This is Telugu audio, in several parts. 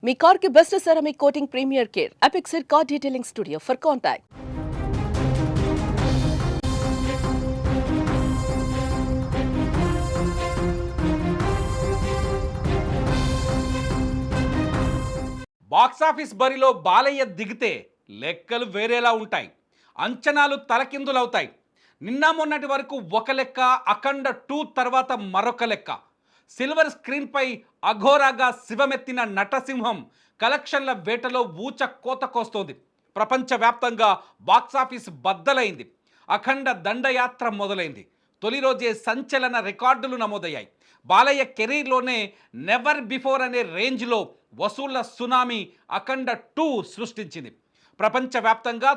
మీ కార్ కి best ceramic coating premier care Apexer car detailing studio for contact. Box office బరిలో బాలయ్య దిగితే లెక్కలు వేరేలా ఉంటాయి, అంచనాలు తలకిందులవుతాయి. నిన్న మొన్నటి వరకు ఒక లెక్క, అఖండ 2 తర్వాత మరొక లెక్క. సిల్వర్ స్క్రీన్పై అఘోరాగా శివమెత్తిన నటసింహం కలెక్షన్ల వేటలో ఊచ కోత కోస్తోంది. ప్రపంచవ్యాప్తంగా బాక్సాఫీస్ బద్దలైంది. అఖండ దండయాత్ర మొదలైంది. తొలి రోజే సంచలన రికార్డులు నమోదయ్యాయి. బాలయ్య కెరీర్లోనే నెవర్ బిఫోర్ అనే రేంజ్లో వసూళ్ల సునామీ అఖండ 2 సృష్టించింది. ప్రపంచవ్యాప్తంగా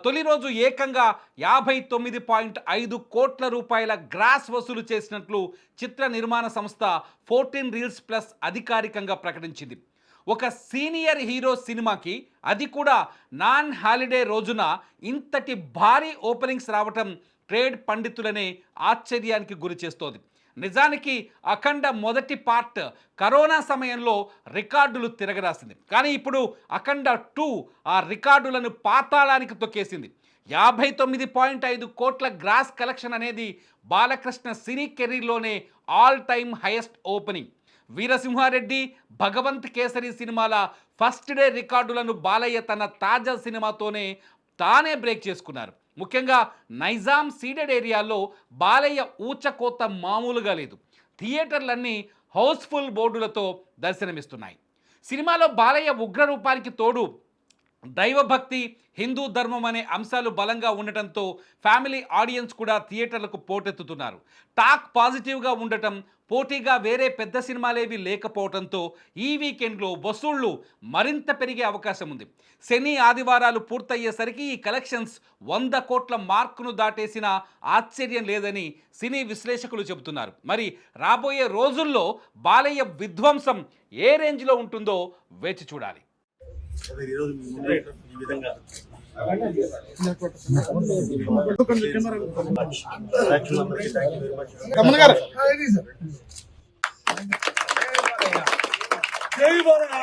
తొలి రోజు ఏకంగా 59.5 కోట్ల రూపాయల గ్రాస్ వసూలు చేసినట్లు చిత్ర నిర్మాణ సంస్థ 14 రీల్స్ ప్లస్ అధికారికంగా ప్రకటించింది. ఒక సీనియర్ హీరో సినిమాకి, అది కూడా నాన్ హాలిడే రోజున ఇంతటి భారీ ఓపెనింగ్స్ రావటం ట్రేడ్ పండితులనే ఆశ్చర్యానికి గురి చేస్తోంది. నిజానికి అఖండ మొదటి పార్ట్ కరోనా సమయంలో రికార్డులు తిరగరాసింది. కానీ ఇప్పుడు అఖండ 2 ఆ రికార్డులను పాతాళానికి తొక్కేసింది. 59.5 కోట్ల గ్రాస్ కలెక్షన్ అనేది బాలకృష్ణ సినీ కెరీర్లోనే all time highest opening. Veera Simha Reddy, Bhagavanth Kesari సినిమాల ఫస్ట్ డే రికార్డులను బాలయ్య తన తాజా సినిమాతోనే తానే బ్రేక్ చేసుకున్నారు. ముఖ్యంగా నైజాం సీడెడ్ ఏరియాలో బాలయ్య ఊచకోత మామూలుగా లేదు. థియేటర్లన్నీ హౌస్ఫుల్ బోర్డులతో దర్శనమిస్తున్నాయి. సినిమాలో బాలయ్య ఉగ్రరూపానికి తోడు దైవభక్తి, హిందూ ధర్మం అనే అంశాలు బలంగా ఉండటంతో ఫ్యామిలీ ఆడియన్స్ కూడా థియేటర్లకు పోటెత్తుతున్నారు. టాక్ పాజిటివ్గా ఉండటం, పోటీగా వేరే పెద్ద సినిమాలేవి లేకపోవడంతో ఈ వీకెండ్లో వసూళ్లు మరింత పెరిగే అవకాశం ఉంది. శని ఆదివారాలు పూర్తయ్యేసరికి ఈ కలెక్షన్స్ 100 కోట్ల మార్కును దాటేసిన ఆశ్చర్యం లేదని సినీ విశ్లేషకులు చెబుతున్నారు. మరి రాబోయే రోజుల్లో బాలయ్య విధ్వంసం ఏ రేంజ్లో ఉంటుందో వేచి చూడాలి. జై బాలయ్య.